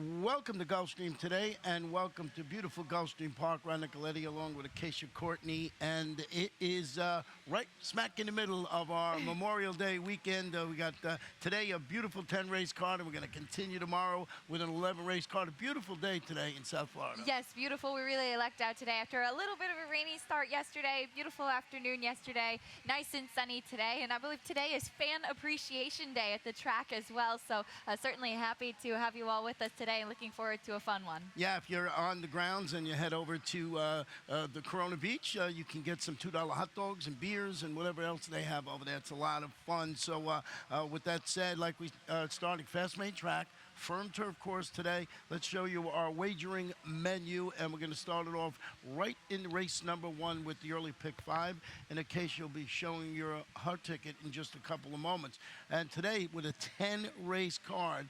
Welcome to Gulfstream today, and welcome to beautiful Gulfstream Park, Ron Nicoletti, along with Acacia Courtney. And it is right smack in the middle of our Memorial Day weekend. We got today a beautiful 10-race card, and we're going to continue tomorrow with an 11-race card. A beautiful day today in South Florida. Yes, beautiful. We really lucked out today after a little bit of a rainy start yesterday. Beautiful afternoon yesterday. Nice and sunny today. And I believe today is Fan Appreciation Day at the track as well. So certainly happy to have you all with us today. Looking forward to a fun one. Yeah, if you're on the grounds and you head over to the Corona Beach, you can get some $2 hot dogs and beers and whatever else they have over there. It's a lot of fun. So with that said, like we starting fast-made track, firm turf course today. Let's show you our wagering menu, and we're going to start it off right in race number 1 with the early pick 5. In a case, you'll be showing her ticket in just a couple of moments. And today, with a 10-race card,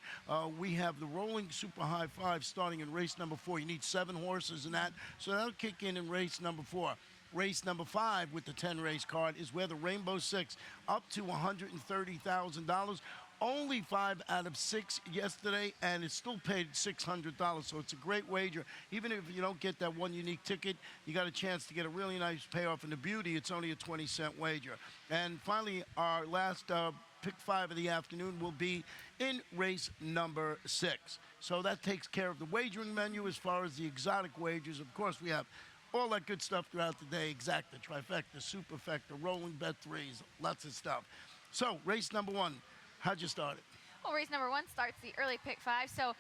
we have the rolling super high 5 starting in race number 4. You need 7 horses in that, so that'll kick in race number 4. Race number 5 with the 10-race card is where the Rainbow 6 up to $130,000. Only 5 out of 6 yesterday, and it still paid $600, so it's a great wager. Even if you don't get that one unique ticket, you got a chance to get a really nice payoff. And the beauty, it's only a 20-cent wager. And finally, our last pick 5 of the afternoon will be in race number 6. So that takes care of the wagering menu. As far as the exotic wagers, of course, we have all that good stuff throughout the day. Exacta, trifecta, superfecta, rolling bet threes, lots of stuff. So race number 1. How'd you start it? Well, race number 1 starts the early pick 5. So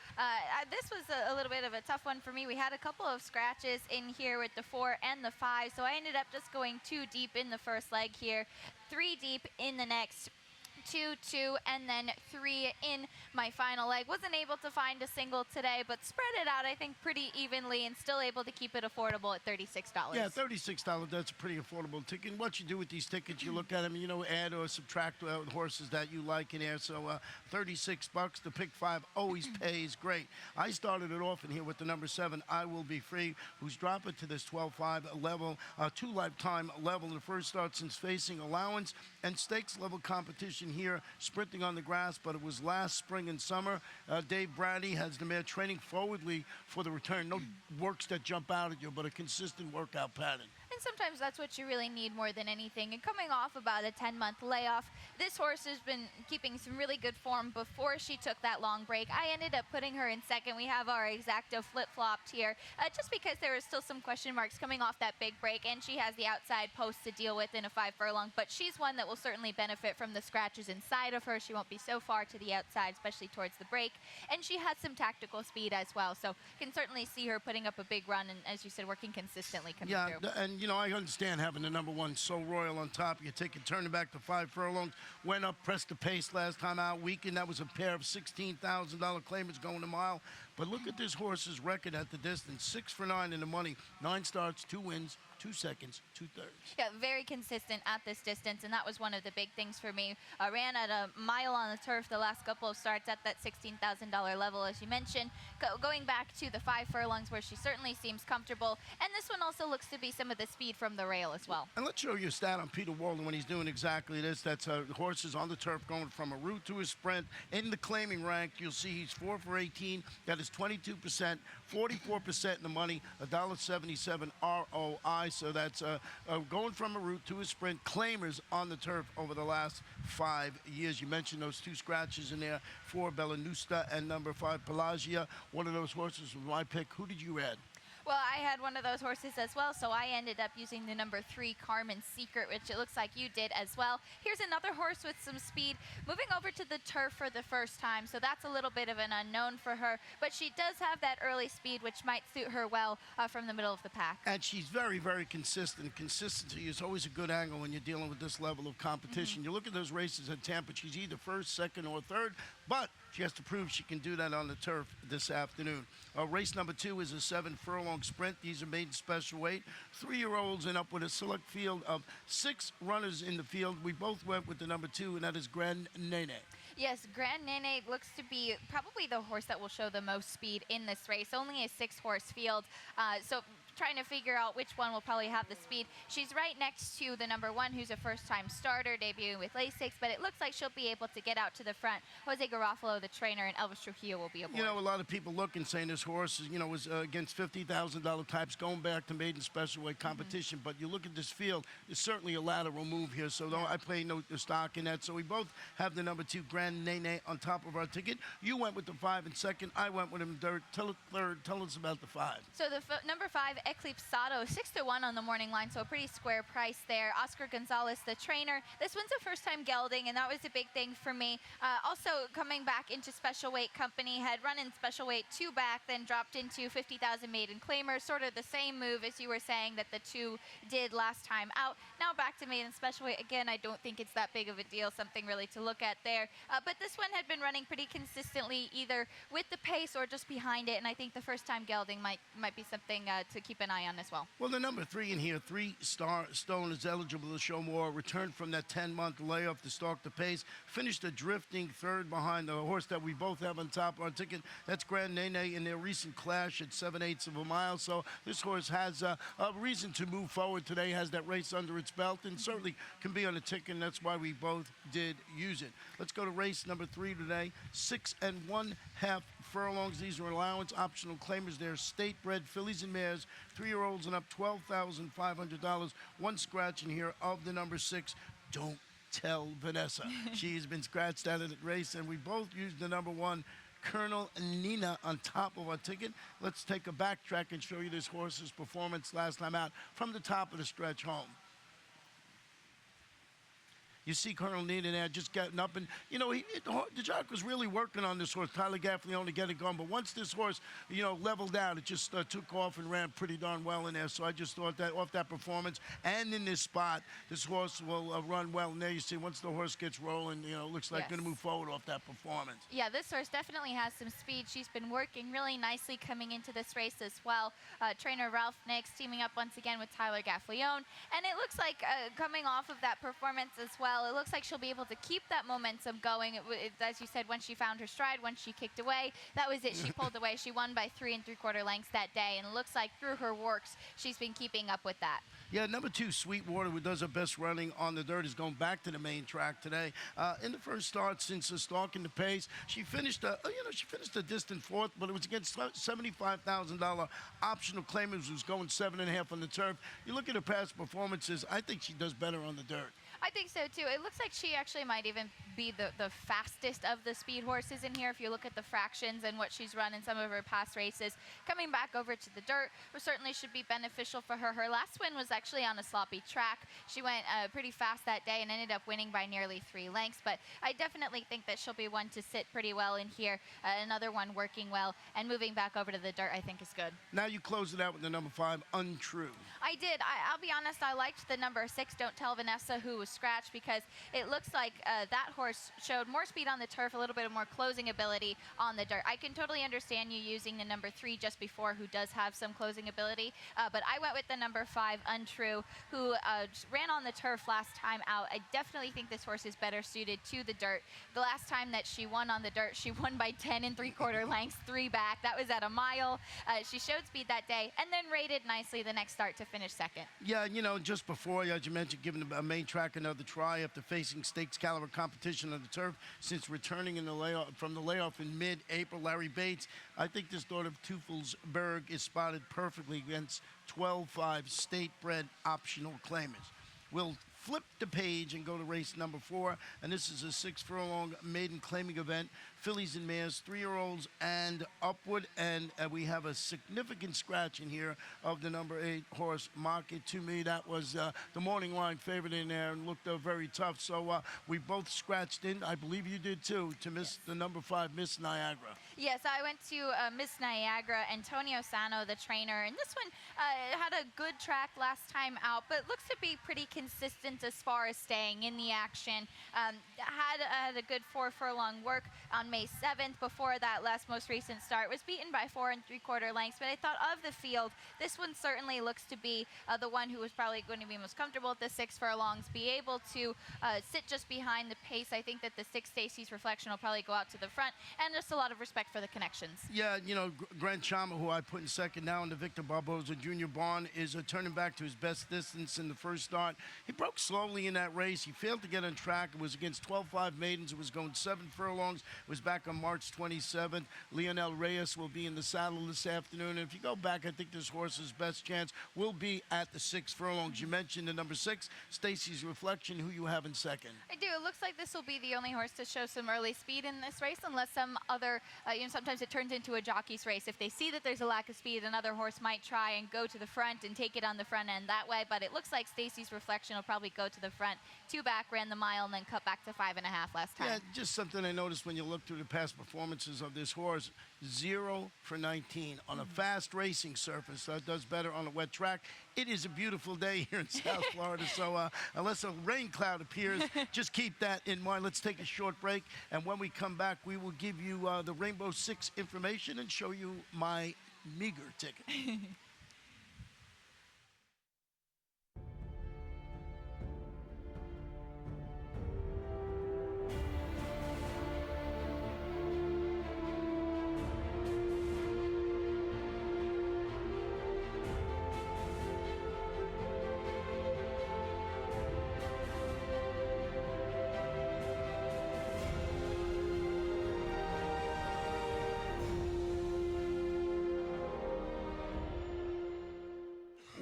this was a little bit of a tough one for me. We had a couple of scratches in here with the 4 and the 5. So I ended up just going 2 deep in the first leg here, 3 deep in the next, 2, 2, and then 3 in my final leg. Wasn't able to find a single today, but spread it out, I think, pretty evenly and still able to keep it affordable at $36. Yeah, $36, that's a pretty affordable ticket. And what you do with these tickets, you look at them, add or subtract horses that you like in there. So $36, the pick 5 always pays great. I started it off in here with the number 7, I Will Be Free, who's dropping to this 12-5 level, 2 lifetime level. The first start since facing allowance and stakes level competition here, sprinting on the grass, but it was last spring and summer. Dave Brady has the mare training forwardly for the return. No works that jump out at you, but a consistent workout pattern. And sometimes that's what you really need more than anything. And coming off about a 10-month layoff, this horse has been keeping some really good form before she took that long break. I ended up putting her in second. We have our exacta flip-flopped here, just because there is still some question marks coming off that big break, and she has the outside post to deal with in a 5 furlong. But she's one that will certainly benefit from the scratches inside of her. She won't be so far to the outside, especially towards the break. And she has some tactical speed as well, so can certainly see her putting up a big run and, as you said, working consistently coming through. And I understand having the number 1 So Royal on top. You take it, turn it back to 5 furlongs, went up, pressed the pace last time out. Weekend, that was a pair of $16,000 claimers going a mile. But look at this horse's record at the distance. 6 for 9 in the money. 9 starts, 2 wins, 2 seconds, 2 thirds. Yeah, very consistent at this distance, and that was one of the big things for me. Ran at a mile on the turf the last couple of starts at that $16,000 level, as you mentioned. Going back to the 5 furlongs where she certainly seems comfortable, and this one also looks to be some of the speed from the rail as well. And let's show you a stat on Peter Walden when he's doing exactly this. That's horses on the turf going from a route to a sprint. In the claiming rank, you'll see he's 4 for 18. That is 22%, 44% in the money, $1.77 ROI. So that's going from a route to a sprint. Claimers on the turf over the last 5 years. You mentioned those 2 scratches in there, 4 Bellanusta and number 5 Pelagia. One of those horses was my pick. Who did you add? Well, I had one of those horses as well, so I ended up using the number 3, Carmen's Secret, which it looks like you did as well. Here's another horse with some speed, moving over to the turf for the first time, so that's a little bit of an unknown for her, but she does have that early speed, which might suit her well from the middle of the pack. And she's very, very consistent. Consistency is always a good angle when you're dealing with this level of competition. You look at those races at Tampa, she's either first, second, or third, but she has to prove she can do that on the turf this afternoon. Race number 2 is a 7 furlong sprint. These are made in special weight. 3-year-olds and up with a select field of 6 runners in the field. We both went with the number 2, and that is Grand Nene. Yes, Grand Nene looks to be probably the horse that will show the most speed in this race. Only a 6-horse field, so trying to figure out which one will probably have the speed. She's right next to the number 1, who's a first-time starter, debuting with Lasix, but it looks like she'll be able to get out to the front. Jose Garofalo, the trainer, and Elvis Trujillo will be aboard. You know, a lot of people look and saying this horse, was against $50,000 types, going back to maiden special weight competition. But you look at this field, it's certainly a lateral move here. So I play no stock in that. So we both have the number 2 Grand Nene on top of our ticket. You went with the 5 in second. I went with him third. Tell us about the 5. So the number 5, Eclipsado, 6-1 on the morning line, so a pretty square price there. Oscar Gonzalez, the trainer. This one's a first-time gelding, and that was a big thing for me. Also coming back into special weight company, had run in special weight 2 back, then dropped into 50,000 maiden claimer, sort of the same move as you were saying that the 2 did last time out. Now back to maiden special weight. Again, I don't think it's that big of a deal, something really to look at there. But this one had been running pretty consistently, either with the pace or just behind it, and I think the first-time gelding might be something to keep an eye on as well. Well, the number 3 in here, 3-Star Stone, is eligible to show more. Returned from that 10-month layoff to stalk the pace. Finished a drifting third behind the horse that we both have on top of our ticket. That's Grand Nene in their recent clash at 7/8 of a mile. So this horse has a reason to move forward today, has that race under its belt, and certainly can be on the ticket, and that's why we both did use it. Let's go to race number 3 today. 6 1/2 furlongs. These are allowance optional claimers. They're state-bred fillies and mares, 3-year-olds and up, $12,500. One scratch in here of the number 6. Don't tell Vanessa. She's been scratched out of the race, and we both used the number 1, Colonel Nina, on top of our ticket. Let's take a backtrack and show you this horse's performance last time out from the top of the stretch home. You see Colonel Nina there just getting up, and the jock was really working on this horse, Tyler Gaffalione, to get it going. But once this horse, leveled out, it just took off and ran pretty darn well in there. So I just thought that off that performance and in this spot, this horse will run well. And there you see, once the horse gets rolling, looks like going to move forward off that performance. Yeah, this horse definitely has some speed. She's been working really nicely coming into this race as well. Trainer Ralph Nix teaming up once again with Tyler Gaffalione. And it looks like coming off of that performance as well, it looks like she'll be able to keep that momentum going. As you said, when she found her stride, when she kicked away, that was it. She pulled away. She won by 3 3/4 lengths that day, and it looks like through her works, she's been keeping up with that. Yeah, number 2, Sweetwater, who does her best running on the dirt, is going back to the main track today. In the first start since stalking the pace, she finished a distant 4th, but it was against $75,000 optional claimers, who's going 7.5 on the turf. You look at her past performances, I think she does better on the dirt. I think so too. It looks like she actually might even be the fastest of the speed horses in here if you look at the fractions and what she's run in some of her past races. Coming back over to the dirt certainly should be beneficial for her. Her last win was actually on a sloppy track. She went pretty fast that day and ended up winning by nearly 3 lengths, but I definitely think that she'll be one to sit pretty well in here. Another one working well, and moving back over to the dirt I think is good. Now you close it out with the number 5, Untrue. I did. I'll be honest, I liked the number 6, Don't Tell Vanessa, who was scratched, because it looks like that horse showed more speed on the turf, a little bit of more closing ability on the dirt. I can totally understand you using the number 3 just before, who does have some closing ability, but I went with the number 5, Untrue, who ran on the turf last time out. I definitely think this horse is better suited to the dirt. The last time that she won on the dirt, she won by 10 3/4 lengths, 3 back. That was at a mile. She showed speed that day, and then rated nicely the next start to finish second. Yeah, just before, as you mentioned, giving a main track another try after facing stakes caliber competition on the turf since returning from the layoff in mid-April. Larry Bates, I think this daughter of Teufelsberg is spotted perfectly against 12-5 state-bred optional claimers. We'll flip the page and go to race number 4, and this is a 6-furlong maiden claiming event. Fillies and mares, 3-year-olds and upward, and we have a significant scratch in here of the number 8 horse, Market to Me. That was the morning line favorite in there and looked very tough. So we both scratched in. I believe you did too, to miss the number 5, Miss Niagara. Yes, I went to Miss Niagara, Antonio Sano, the trainer, and this one had a good track last time out, but looks to be pretty consistent as far as staying in the action. Had a good 4 furlong work on May 7th. Before that most recent start, was beaten by 4 3/4 lengths, but I thought of the field, this one certainly looks to be the one who was probably going to be most comfortable at the 6 furlongs, be able to sit just behind the pace. I think that the 6 Stacy's Reflection will probably go out to the front, and just a lot of respect for the connections. Yeah, you know, Grant Chama, who I put in second now in the Victor Barboza Jr. barn, is turning back to his best distance in the first start. He broke slowly in that race. He failed to get on track. It was against 12-5 maidens. It was going 7 furlongs. It was back on March 27th. Leonel Reyes will be in the saddle this afternoon. And if you go back, I think this horse's best chance will be at the 6 furlongs. You mentioned the number 6, Stacy's Reflection, who you have in second. I do. It looks like this will be the only horse to show some early speed in this race, unless some other, sometimes it turns into a jockey's race. If they see that there's a lack of speed, another horse might try and go to the front and take it on the front end that way, but it looks like Stacy's Reflection will probably go to the front. 2 back, ran the mile, and then cut back to 5.5 last time. Yeah, just something I noticed when you look through the past performances of this horse. 0 for 19 on a fast racing surface. That does better on a wet track. It is a beautiful day here in South Florida, so unless a rain cloud appears, just keep that in mind. Let's take a short break, and when we come back, we will give you the Rainbow 6 information and show you my meager ticket.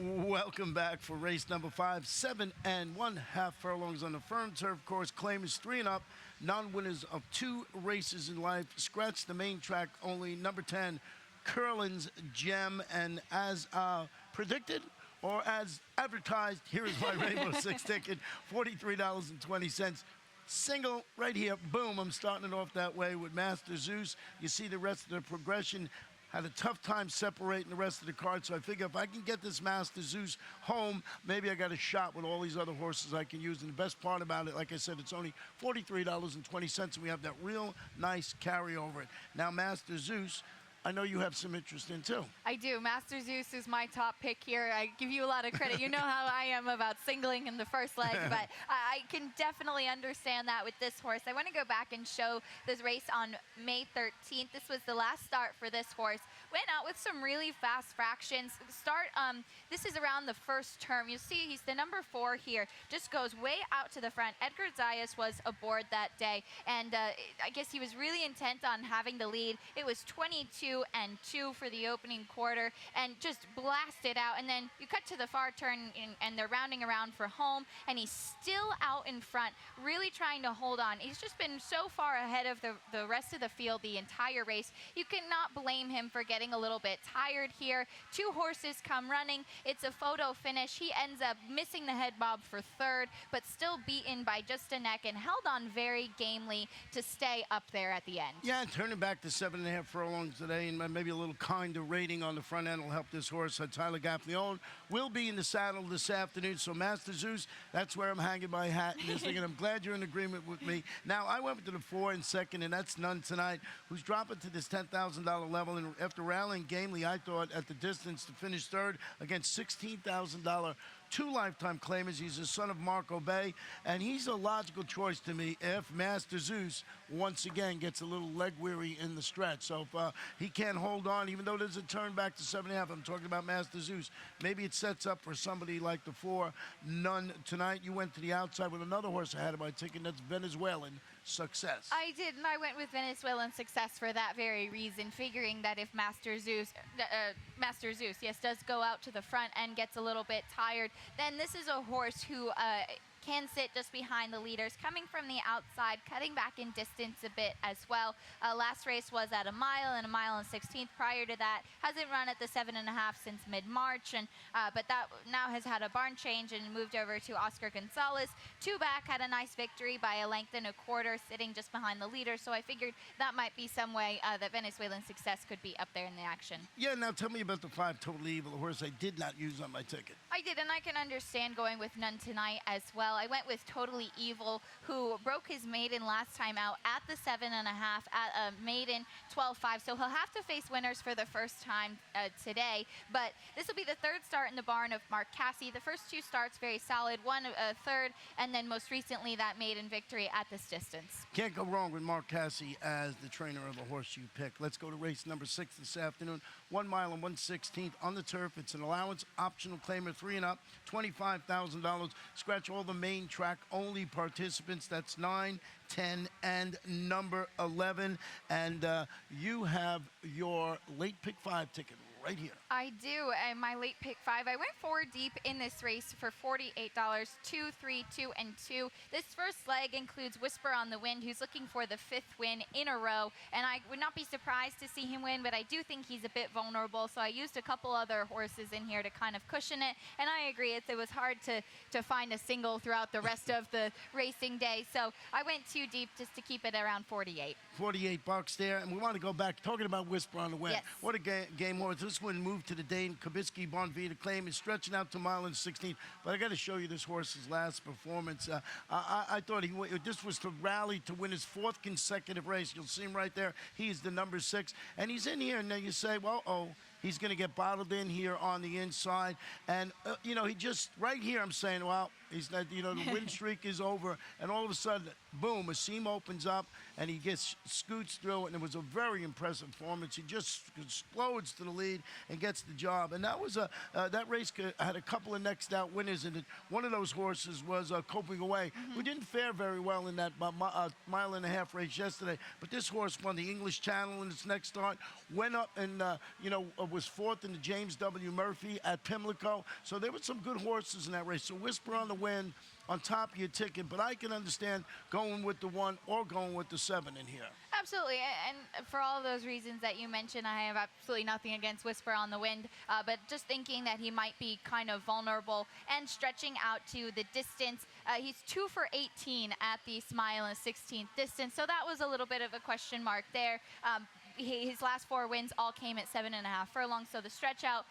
Welcome back for race number 5. 7 1/2 furlongs on the firm turf course. Claimers 3 and up. Non-winners of 2 races in life. Scratch the main track only. Number 10, Curlin's Gem. And as predicted, or as advertised, here is my Rainbow 6 ticket. $43.20. Single right here. Boom. I'm starting it off that way with Master Zeus. You see the rest of the progression. Had a tough time separating the rest of the card, so I figure if I can get this Master Zeus home, maybe I got a shot with all these other horses I can use. And the best part about it, like I said, it's only $43.20, and we have that real nice carry over it. Now, Master Zeus, I know you have some interest in, too. I do. Master Zeus is my top pick here. I give you a lot of credit. You know how I am about singling in the first leg, but I can definitely understand that with this horse. I want to go back and show this race on May 13th. This was the last start for this horse. Went out with some really fast fractions. This is around the first term. You'll see he's the number 4 here. Just goes way out to the front. Edgar Zayas was aboard that day, and I guess he was really intent on having the lead. It was 22-2 for the opening quarter, and just blasted out. And then you cut to the far turn, and they're rounding around for home, and he's still out in front, really trying to hold on. He's just been so far ahead of the rest of the field the entire race. You cannot blame him for getting a little bit tired here. 2 horses come running. It's a photo finish. He ends up missing the head bob for 3rd, but still beaten by just a neck, and held on very gamely to stay up there at the end. Yeah, turning back to 7 1/2 furlongs today, and maybe a little kinder rating on the front end will help this horse. Tyler Gaffleone will be in the saddle this afternoon. So, Master Zeus, that's where I'm hanging my hat in this thing, and I'm glad you're in agreement with me. Now, I went to the 4 in second, and that's None Tonight, who's dropping to this $10,000 level. And after rallying gamely, I thought, at the distance to finish 3rd against $16,000 2 lifetime claimers. He's the son of Marco Bay, and he's a logical choice to me if Master Zeus once again gets a little leg weary in the stretch. So if he can't hold on, even though there's a turn back to 7 1/2, I'm talking about Master Zeus, maybe it sets up for somebody like the 4, None Tonight. You went to the outside with another horse I had in my ticket, that's Venezuelan Success. I did, and I went with Venezuelan Success for that very reason, figuring that if Master Zeus, yes, does go out to the front and gets a little bit tired, then this is a horse who can sit just behind the leaders, coming from the outside, cutting back in distance a bit as well. Last race was at a mile and 1.16 prior to that. Hasn't run at the 7.5 since mid-March, and but that now has had a barn change and moved over to Oscar Gonzalez. Two back, had a nice victory by a length and a quarter, sitting just behind the leader. So I figured that might be some way that Venezuelan Success could be up there in the action. Yeah, now tell me about the 5 Totally Evil, a horse I did not use on my ticket. I did, and I can understand going with none tonight as well. I went with Totally Evil, who broke his maiden last time out at the 7.5 at a maiden 12.5. So he'll have to face winners for the first time today. But this will be the third start in the barn of Mark Casse. The first two starts very solid, one third, and then most recently that maiden victory at this distance. Can't go wrong with Mark Casse as the trainer of the horse you pick. Let's go to race number 6 this afternoon. 1 mile and 1/16 on the turf. It's an allowance optional claimer, 3 and up, $25,000. Scratch all the main track only participants. That's 9, 10, and number 11. And you have your late pick 5 ticket right here. I do, and my late pick 5. I went 4 deep in this race for $48, 2, 3, 2, and 2. This first leg includes Whisper on the Wind, who's looking for the 5th win in a row, and I would not be surprised to see him win, but I do think he's a bit vulnerable, so I used a couple other horses in here to kind of cushion it, and I agree, it was hard to find a single throughout the rest of the racing day, so I went 2 deep just to keep it around 48. $48 there, and we want to go back talking about Whisper on the Wind. Yes. What a game horse. This one moved to the Dane Kabisky Bonvita claim is stretching out to 1.16. But I got to show you this horse's last performance. I thought this was to rally to win his 4th consecutive race. You'll see him right there. He's the number 6, and he's in here. And then you say, well, he's going to get bottled in here on the inside. And, he just, right here, I'm saying, well, he's not, the win streak is over. And all of a sudden, boom, a seam opens up, and he scoots through. And it was a very impressive performance. He just explodes to the lead and gets the job. And that was that race had a couple of next out winners. And one of those horses was Coping Away, who didn't fare very well in that 1.5 race yesterday. But this horse won the English Channel in its next start, went up and, was 4th in the James W. Murphy at Pimlico. So there were some good horses in that race. So Whisper on the Wind on top of your ticket, but I can understand going with the 1 or going with the 7 in here. Absolutely, and for all those reasons that you mentioned, I have absolutely nothing against Whisper on the Wind, but just thinking that he might be kind of vulnerable and stretching out to the distance. He's 2 for 18 at the 1.16 distance, so that was a little bit of a question mark there. His last 4 wins all came at 7.5 furlongs, so the stretch out,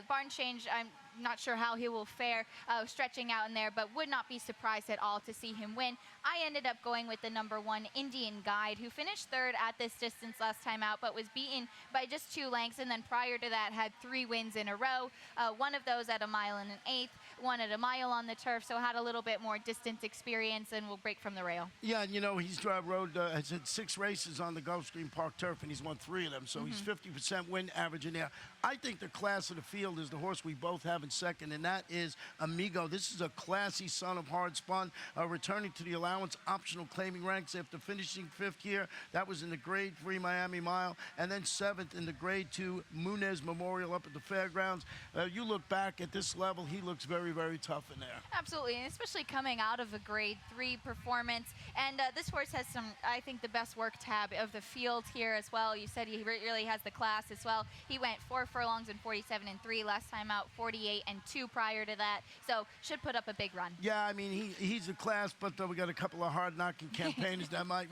barn change, I'm not sure how he will fare stretching out in there, but would not be surprised at all to see him win. I ended up going with the number 1 Indian Guide, who finished 3rd at this distance last time out, but was beaten by just 2 lengths, and then prior to that had 3 wins in a row, one of those at a 1.125, one at a mile on the turf, so had a little bit more distance experience and will break from the rail. Yeah, he's has had 6 races on the Gulfstream Park turf, and he's won 3 of them, so he's 50% win average in there. I think the class of the field is the horse we both have in second, and that is Amigo. This is a classy son of Hard Spun, returning to the allowance optional claiming ranks after finishing 5th here. That was in the Grade 3 Miami Mile, and then 7th in the Grade 2 Munez Memorial up at the Fairgrounds. You look back at this level, he looks very, very tough in there. Absolutely, and especially coming out of a Grade 3 performance. And this horse has some, I think, the best work tab of the field here as well. You said he really has the class as well. He went 4 furlongs and 47 and 3 last time out, 48 and 2 prior to that. So should put up a big run. Yeah, I mean, he's a class, but we got a couple of hard-knocking campaigners that might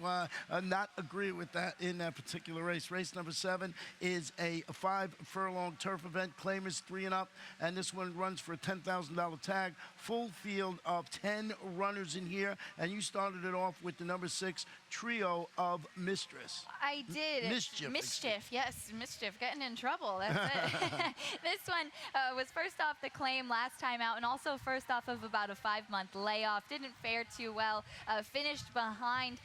not agree with that in that particular race. Race number 7 is a 5 furlong turf event, claimers 3 and up, and this one runs for a $10,000 tag. Full field of 10 runners in here, and you started it off with the number 6 Trio of Mistress. I did. Mischief, yes, Mischief, getting in trouble, that's it. This one was first off the claim last time out, and also first off of about a 5-month layoff. Didn't fare too well, finished behind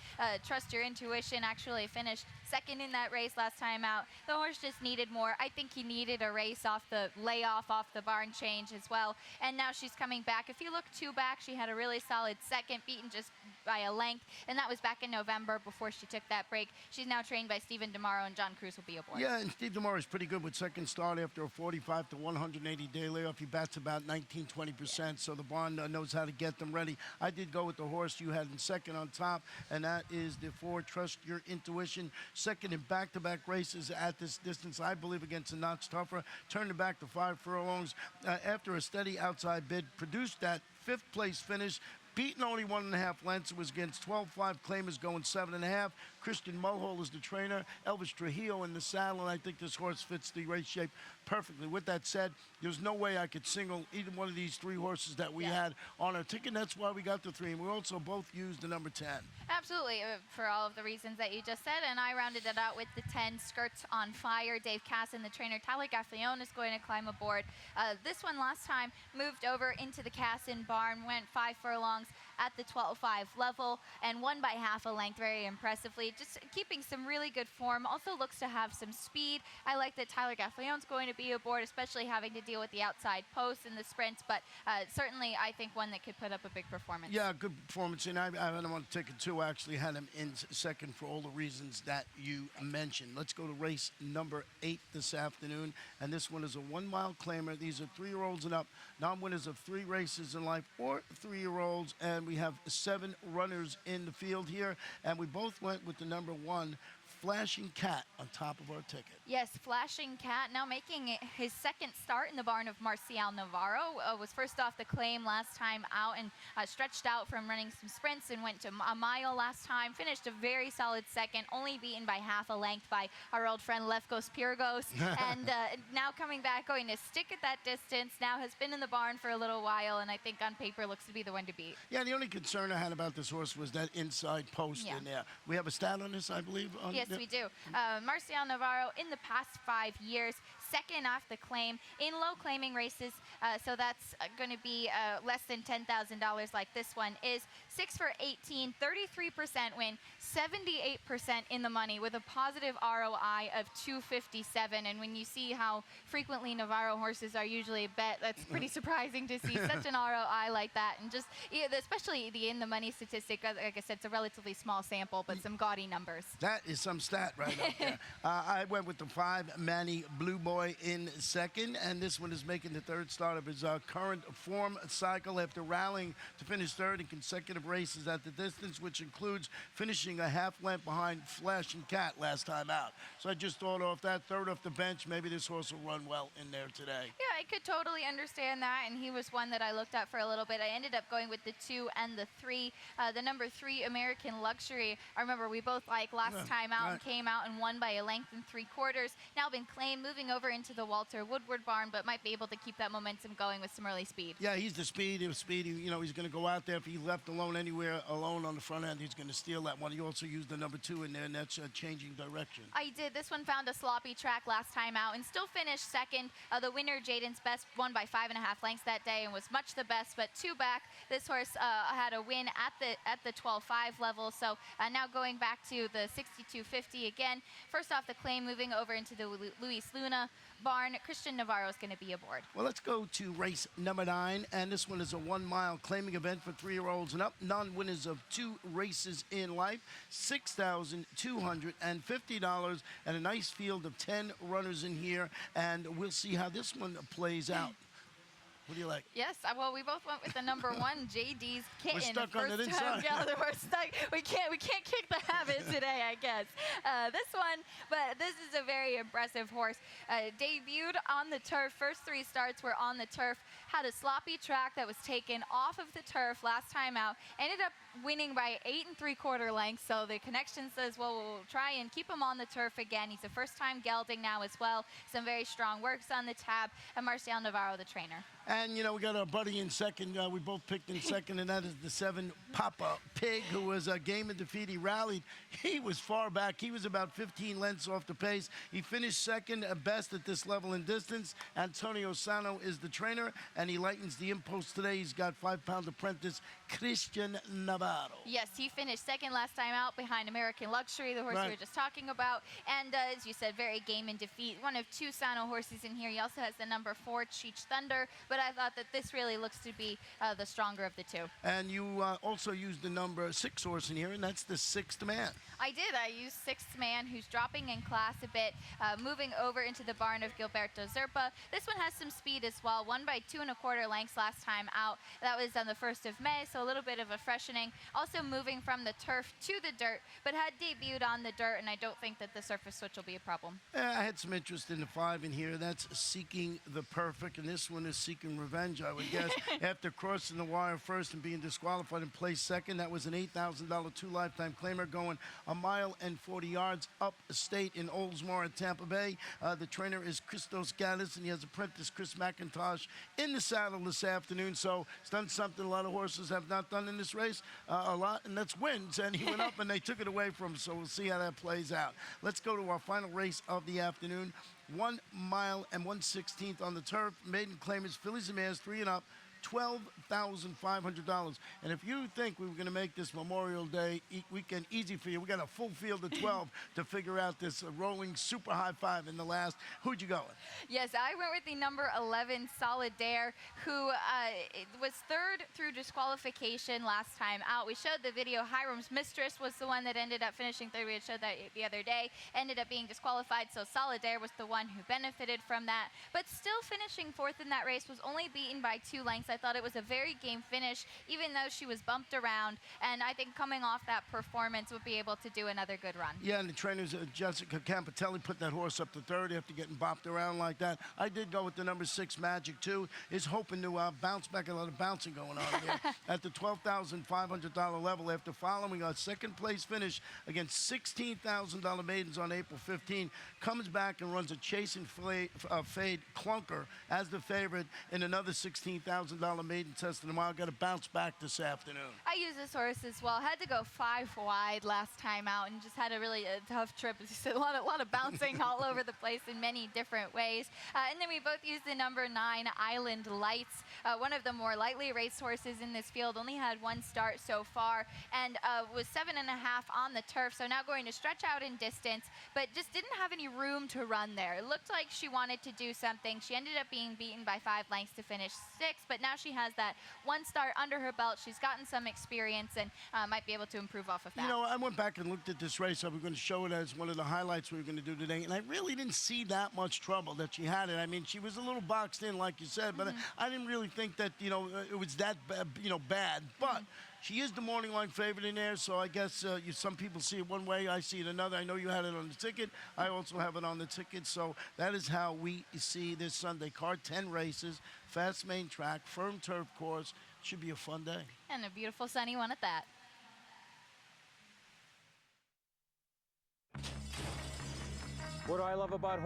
Trust Your Intuition, actually finished 2nd in that race last time out. The horse just needed more. I think he needed a race off the layoff, off the barn change as well, and now she's coming back. If you look 2 back, she had a really solid 2nd, beaten just by a length, and that was back in November before she took that break. She's now trained by Stephen DeMaro, and John Cruz will be aboard. Yeah, and Steve DeMar is pretty good with second start after a 45 to 180 day layoff. He bats about 19, 20%, so the barn knows how to get them ready. I did go with the horse you had in second on top, and that is the 4, Trust Your Intuition. Second in back-to-back races at this distance, I believe, against a notch tougher. Turned it back to 5 furlongs after a steady outside bid, produced that 5th place finish, beaten only 1.5 lengths. It was against 12-5 claimers going 7.5. Christian Mulhall is the trainer. Elvis Trujillo in the saddle, and I think this horse fits the race shape perfectly. With that said, there's no way I could single either one of these 3 horses that we had on our ticket. That's why we got the 3, and we also both used the number 10. Absolutely, for all of the reasons that you just said, and I rounded it out with the 10, Skirts on Fire. Dave Casson, the trainer. Tyler Gaffalione is going to climb aboard. This one last time moved over into the Casson barn, went 5 furlongs at the 12-5 level, and won by half a length very impressively. Just keeping some really good form. Also looks to have some speed. I like that Tyler Gaffalione's going to be aboard, especially having to deal with the outside post in the sprints, but certainly I think one that could put up a big performance. Yeah, good performance, and I had him on the ticket too. I actually had him in second for all the reasons that you mentioned. Let's go to race number 8 this afternoon, and this one is a 1-mile claimer. These are 3-year-olds and up, non-winners of 3 races in life, or 3-year-olds, and we have 7 runners in the field here, and we both went with the number 1, Flashing Cat, on top of our ticket. Yes, Flashing Cat now making his second start in the barn of Marcial Navarro. Was first off the claim last time out and stretched out from running some sprints and went to a mile last time. Finished a very solid second, only beaten by half a length by our old friend Lefkos Pyrgos. And now coming back, going to stick at that distance. Now has been in the barn for a little while, and I think on paper looks to be the one to beat. Yeah, the only concern I had about this horse was that inside post in there. We have a stat on this, I believe. Yes, we do. Marcial Navarro, in the past 5 years, second off the claim in low claiming races, so that's going to be less than $10,000 like this one is. 6 for 18, 33% win, 78% in the money with a positive ROI of 257. And when you see how frequently Navarro horses are usually a bet, that's pretty surprising to see such an ROI like that. And just, especially the in the money statistic, like I said, it's a relatively small sample, but some gaudy numbers. That is some stat right up there. I went with the 5, Manny Blue Boy in second, and this one is making the 3rd start of his current form cycle after rallying to finish 3rd in consecutive races at the distance, which includes finishing a half length behind Flashing Cat last time out. So I just thought off that 3rd off the bench, maybe this horse will run well in there today. Yeah, I could totally understand that, and he was one that I looked at for a little bit. I ended up going with the 2 and the 3. The number 3, American Luxury, I remember we both liked last time out and came out and won by a length and 3/4. Now been claimed, moving over into the Walter Woodward barn, but might be able to keep that momentum going with some early speed. Yeah, he's the speed. He's going to go out there. If he left alone anywhere alone on the front end, he's going to steal that one. He also used the number 2 in there, and that's changing direction. I did. This one found a sloppy track last time out and still finished second. The winner, Jaden's Best, won by 5.5 lengths that day and was much the best, but 2 back. This horse had a win at the 12-5 level, so now going back to the 62.50 again. First off the claim, moving over into the Luis Luna barn. Christian Navarro is going to be aboard. Well, let's go to race number 9, and this one is a 1-mile claiming event for 3-year-olds and up. Non-winners of 2 races in life, $6,250, and a nice field of 10 runners in here, and we'll see how this one plays out. What do you like? Yes, well, we both went with the number 1, JD's Kitten. We're stuck on it inside. Yeah, we're stuck. We can't kick the habit today, I guess. This one, but this is a very impressive horse. Debuted on the turf. First 3 starts were on the turf. Had a sloppy track that was taken off of the turf last time out. Ended up winning by 8 3/4 lengths. So the connection says, well, we'll try and keep him on the turf again. He's a first-time gelding now as well. Some very strong works on the tab. And Marcial Navarro, the trainer. And, we got our buddy in second. We both picked in second, and that is the 7, Papa Pig, who was a game and defeat. He rallied. He was far back. He was about 15 lengths off the pace. He finished second best at this level in distance. Antonio Sano is the trainer, and he lightens the impost today. He's got 5-pound apprentice Christian Navarro. Yes, he finished second last time out behind American Luxury, the horse we were just talking about. And as you said, very game and defeat. One of 2 Sano horses in here. He also has the number 4, Cheech Thunder. But I thought that this really looks to be the stronger of the two. And you also used the number 6 horse in here, and that's the Sixth Man. I did. I used Sixth Man, who's dropping in class a bit, moving over into the barn of Gilberto Zerpa. This one has some speed as well. Won by 2 1/4 lengths last time out. That was on the 1st of May, so a little bit of a freshening. Also moving from the turf to the dirt, but had debuted on the dirt, and I don't think that the surface switch will be a problem. I had some interest in the 5 in here. That's Seeking the Perfect, and this one is Seeking Revenge, I would guess. After crossing the wire first and being disqualified and placed second, that was an $8,000 two-lifetime claimer going 1 mile and 40 yards upstate in Oldsmar at Tampa Bay. The trainer is Christos Gaddis, and he has apprentice Chris McIntosh in the saddle this afternoon. So he's done something a lot of horses have not done in this race, a lot, and that's wins. And he went up and they took it away from him, so we'll see how that plays out. Let's go to our final race of the afternoon. 1 mile and 1/16 on the turf. Maiden claimers, fillies and mares, 3 and up. $12,500. And if you think we were going to make this Memorial Day weekend easy for you, we got a full field of 12 to figure out this rolling super high 5 in the last. Who'd you go with? Yes, I went with the number 11, Solidaire, who was 3rd through disqualification last time out. We showed the video. Hiram's Mistress was the one that ended up finishing 3rd. We had showed that the other day. Ended up being disqualified, so Solidaire was the one who benefited from that. But still finishing 4th in that race, was only beaten by 2 lengths. I thought it was a very game finish, even though she was bumped around. And I think coming off that performance would be able to do another good run. Yeah, and the trainers, Jessica Campitelli, put that horse up to 3rd after getting bopped around like that. I did go with the number 6, Magic, too. Is hoping to bounce back. A lot of bouncing going on there. At the $12,500 level after following a 2nd place finish against $16,000 maidens on April 15, comes back and runs a Chase and Fade clunker as the favorite in another $16,000 maiden test in the mile. Got to bounce back this afternoon. I used this horse as well. Had to go 5 wide last time out and just had a really tough trip. As you said, a lot of bouncing all over the place in many different ways. And then we both used the number 9, Island Lights, one of the more lightly raced horses in this field. Only had 1 start so far and was 7.5 on the turf. So now going to stretch out in distance, but just didn't have any room to run there. It looked like she wanted to do something. She ended up being beaten by 5 lengths to finish 6th, but now she has that 1 start under her belt. She's gotten some experience and might be able to improve off of that. You know, I went back and looked at this race. I was going to show it as one of the highlights we were going to do today, and I really didn't see that much trouble that she had it. I mean, she was a little boxed in, like you said, but I didn't really think that, it was that, bad. But she is the morning line favorite in there, so I guess some people see it one way, I see it another. I know you had it on the ticket. I also have it on the ticket, so that is how we see this Sunday card. 10 races, fast main track, firm turf course. Should be a fun day. And a beautiful sunny one at that. What do I love about